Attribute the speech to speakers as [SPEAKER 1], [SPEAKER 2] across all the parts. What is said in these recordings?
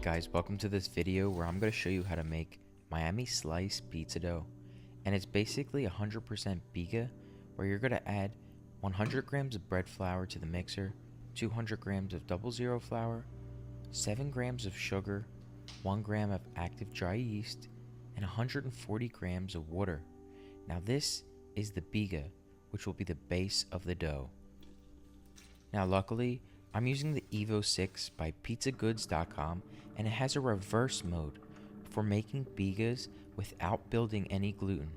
[SPEAKER 1] Alright guys, welcome to this video where I'm going to show you how to make Miami slice pizza dough. And it's basically 100% Biga, where you're going to add 100 grams of bread flour to the mixer, 200 grams of 00 flour, 7 grams of sugar, 1 gram of active dry yeast, and 140 grams of water. Now this is the Biga, which will be the base of the dough. Now luckily, I'm using the Evo 6 by pizzagoods.com, and it has a reverse mode for making bigas without building any gluten.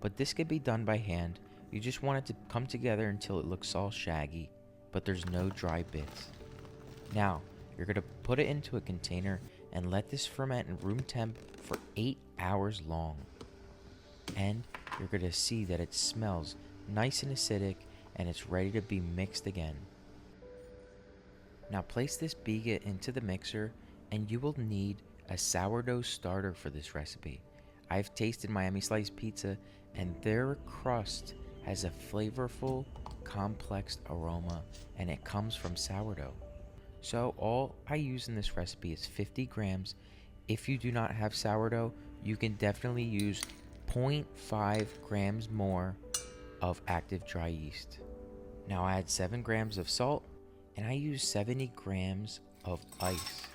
[SPEAKER 1] But this could be done by hand. You just want it to come together until it looks all shaggy, but there's no dry bits. Now, you're going to put it into a container and let this ferment in room temp for 8 hours long. And you're going to see that it smells nice and acidic, and it's ready to be mixed again. Now place this Biga into the mixer, and you will need a sourdough starter for this recipe. I've tasted Miami slice pizza, and their crust has a flavorful, complex aroma, and it comes from sourdough. So all I use in this recipe is 50 grams. If you do not have sourdough, you can definitely use 0.5 grams more of active dry yeast. Now I add 7 grams of salt, and I use 70 grams of ice.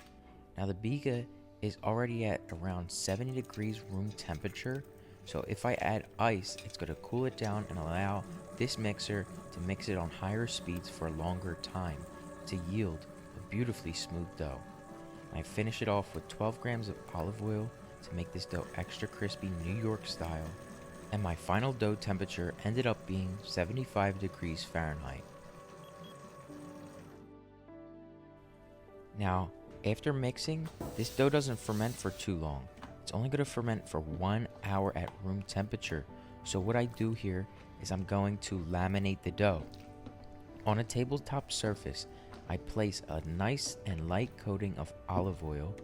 [SPEAKER 1] Now the Biga is already at around 70 degrees room temperature, so if I add ice, it's going to cool it down and allow this mixer to mix it on higher speeds for a longer time to yield a beautifully smooth dough. And I finish it off with 12 grams of olive oil to make this dough extra crispy New York style, and my final dough temperature ended up being 75 degrees Fahrenheit. Now, after mixing, this dough doesn't ferment for too long. It's only going to ferment for 1 hour at room temperature. So what I do here is I'm going to laminate the dough. On a tabletop surface, I place a nice and light coating of olive oil,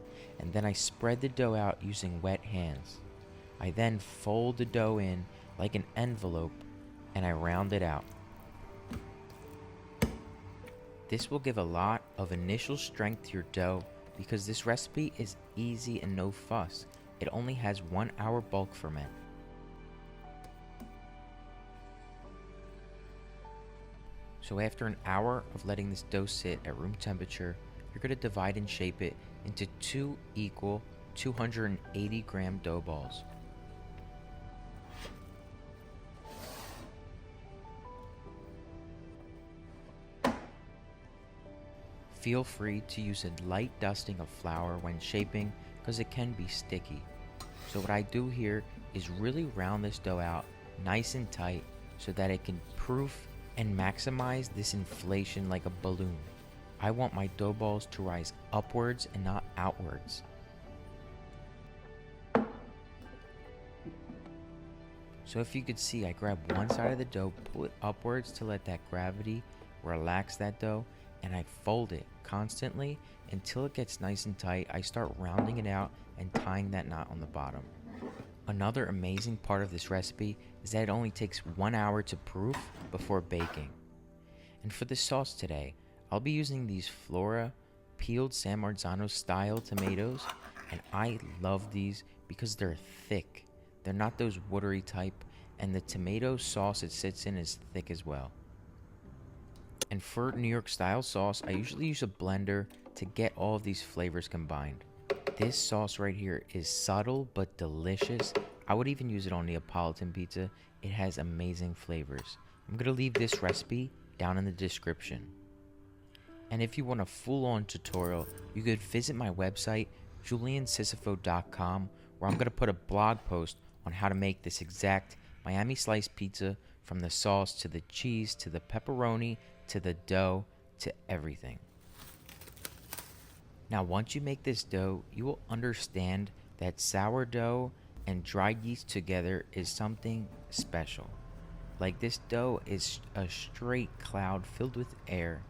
[SPEAKER 1] and then I spread the dough out using wet hands. I then fold the dough in like an envelope, and I round it out. This will give a lot of initial strength to your dough because this recipe is easy and no fuss. It only has 1 hour bulk ferment. So after an hour of letting this dough sit at room temperature, you're going to divide and shape it into 2 equal 280 gram dough balls. Feel free to use a light dusting of flour when shaping because it can be sticky. So what I do here is really round this dough out nice and tight so that it can proof and maximize this inflation like a balloon. I want my dough balls to rise upwards and not outwards. So if you could see, I grab one side of the dough, pull it upwards to let that gravity relax that dough, and I fold it constantly until it gets nice and tight. I start rounding it out and tying that knot on the bottom. Another amazing part of this recipe is that it only takes 1 hour to proof before baking. And for the sauce today, I'll be using these Flora peeled San Marzano style tomatoes, and I love these because they're thick. They're not those watery type, and the tomato sauce it sits in is thick as well. And for New York style sauce, I usually use a blender to get all of these flavors combined. This sauce right here is subtle but delicious. I would even use it on Neapolitan pizza. It has amazing flavors. I'm going to leave this recipe down in the description. And if you want a full-on tutorial, you could visit my website, juliansisifo.com, where I'm going to put a blog post on how to make this exact Miami slice pizza, from the sauce to the cheese to the pepperoni to the dough to everything. Now once you make this dough, you will understand that sourdough and dried yeast together is something special. Like, this dough is a straight cloud filled with air,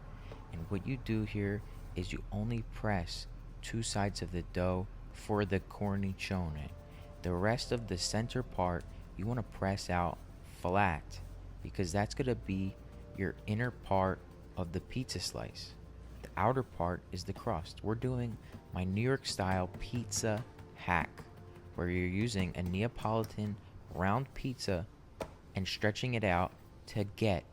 [SPEAKER 1] and what you do here is you only press 2 sides of the dough for the cornicione. The rest of the center part you want to press out flat because that's going to be your inner part of the pizza slice. The outer part is the crust. We're doing my New York style pizza hack, where you're using a Neapolitan round pizza and stretching it out to get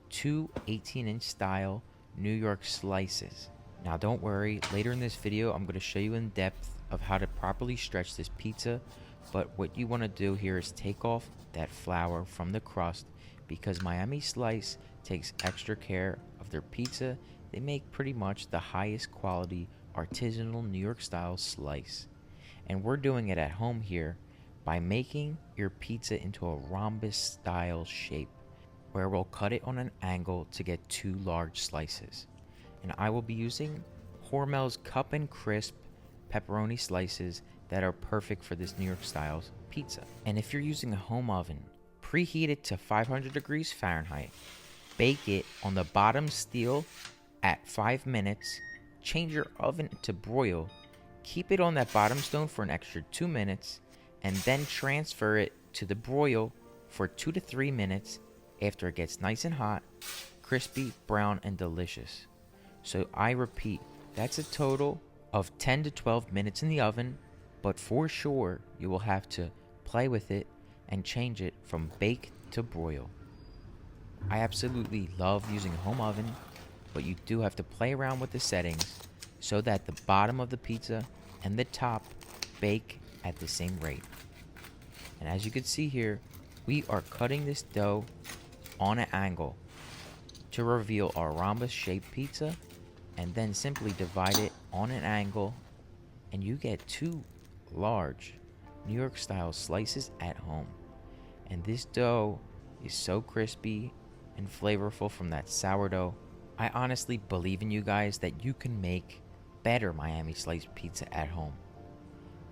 [SPEAKER 1] two 18-inch style New York slices. Now don't worry, later in this video I'm going to show you in depth of how to properly stretch this pizza, but what you want to do here is take off that flour from the crust, because Miami Slice takes extra care of their pizza. They make pretty much the highest quality artisanal New York style slice. And we're doing it at home here by making your pizza into a rhombus style shape, where we'll cut it on an angle to get two large slices. And I will be using Hormel's Cup and Crisp pepperoni slices that are perfect for this New York style pizza. And if you're using a home oven, preheat it to 500 degrees Fahrenheit. Bake it on the bottom steel at 5 minutes. Change your oven to broil. Keep it on that bottom stone for an extra 2 minutes, and then transfer it to the broil for 2 to 3 minutes after it gets nice and hot, crispy, brown, and delicious. So I repeat, that's a total of 10 to 12 minutes in the oven, but for sure you will have to play with it and change it from bake to broil. I absolutely love using a home oven, but you do have to play around with the settings so that the bottom of the pizza and the top bake at the same rate. And as you can see here, we are cutting this dough on an angle to reveal our rhombus shaped pizza, and then simply divide it on an angle and you get two large New York style slices at home. And this dough is so crispy and flavorful from that sourdough. I honestly believe in you guys that you can make better Miami slice pizza at home.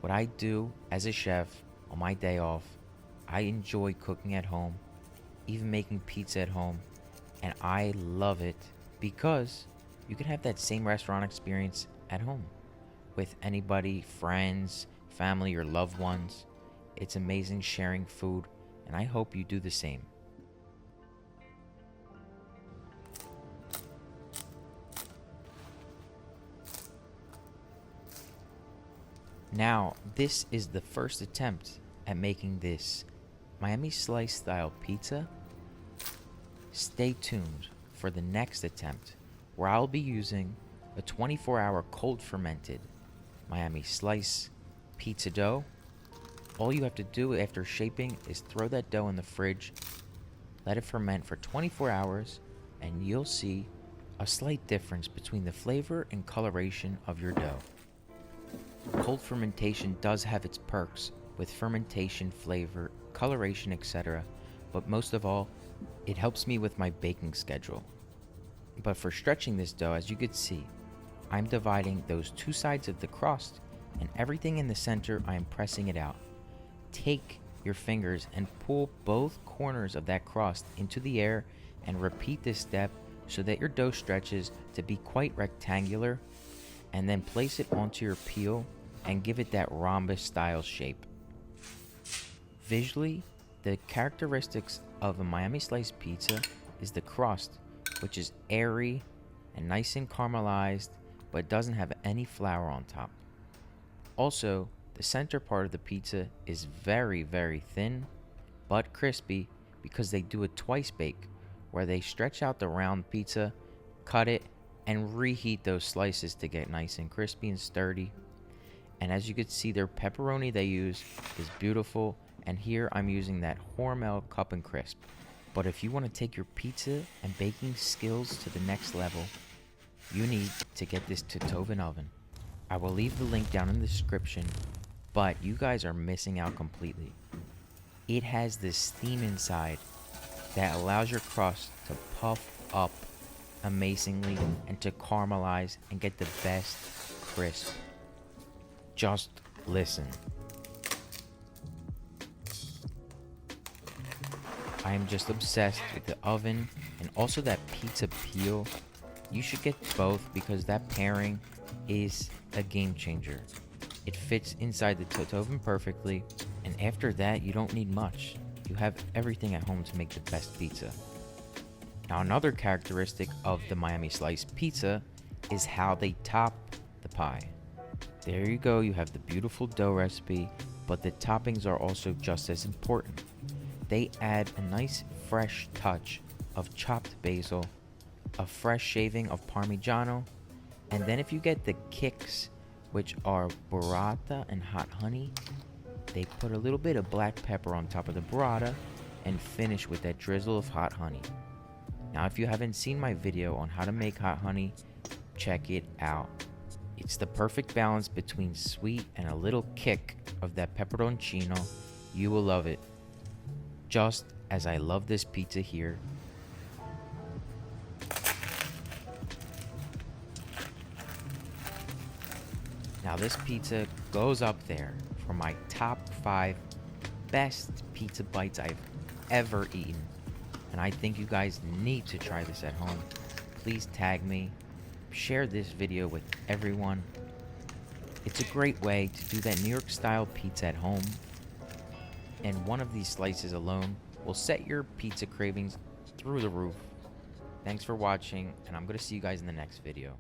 [SPEAKER 1] What I do as a chef on my day off, I enjoy cooking at home, even making pizza at home, and I love it because you can have that same restaurant experience at home with anybody, friends, family, or loved ones. It's amazing sharing food, and I hope you do the same. Now, this is the first attempt at making this Miami Slice style pizza. Stay tuned for the next attempt, where I'll be using a 24-hour cold fermented Miami Slice pizza dough. All you have to do after shaping is throw that dough in the fridge, let it ferment for 24 hours, and you'll see a slight difference between the flavor and coloration of your dough. Cold fermentation does have its perks with fermentation, flavor, coloration, etc., but most of all, it helps me with my baking schedule. But for stretching this dough, as you could see, I'm dividing those two sides of the crust, and everything in the center I am pressing it out. Take your fingers and pull both corners of that crust into the air and repeat this step so that your dough stretches to be quite rectangular, and then place it onto your peel and give it that rhombus style shape. Visually, the characteristics of a Miami Slice pizza is the crust, which is airy and nice and caramelized, but doesn't have any flour on top. Also, the center part of the pizza is very, very thin but crispy because they do a twice bake, where they stretch out the round pizza, cut it, and reheat those slices to get nice and crispy and sturdy. And as you can see, their pepperoni they use is beautiful, and here I'm using that Hormel Cup and Crisp. But if you want to take your pizza and baking skills to the next level, you need to get this Totoven oven. I will leave the link down in the description, but you guys are missing out completely. It has this steam inside that allows your crust to puff up amazingly and to caramelize and get the best crisp. Just listen. I am just obsessed with the oven and also that pizza peel. You should get both because that pairing is a game changer. It fits inside the Totoven perfectly, and after that you don't need much. You have everything at home to make the best pizza. Now, another characteristic of the Miami Slice pizza is how they top the pie. There you go, you have the beautiful dough recipe, but the toppings are also just as important. They add a nice fresh touch of chopped basil, a fresh shaving of Parmigiano, and then if you get the kicks, which are burrata and hot honey, they put a little bit of black pepper on top of the burrata and finish with that drizzle of hot honey. Now if you haven't seen my video on how to make hot honey, check it out. It's the perfect balance between sweet and a little kick of that pepperoncino. You will love it, just as I love this pizza here. Now this pizza goes up there for my top 5 best pizza bites I've ever eaten. And I think you guys need to try this at home. Please tag me, share this video with everyone. It's a great way to do that New York style pizza at home. And one of these slices alone will set your pizza cravings through the roof. Thanks for watching, and I'm going to see you guys in the next video.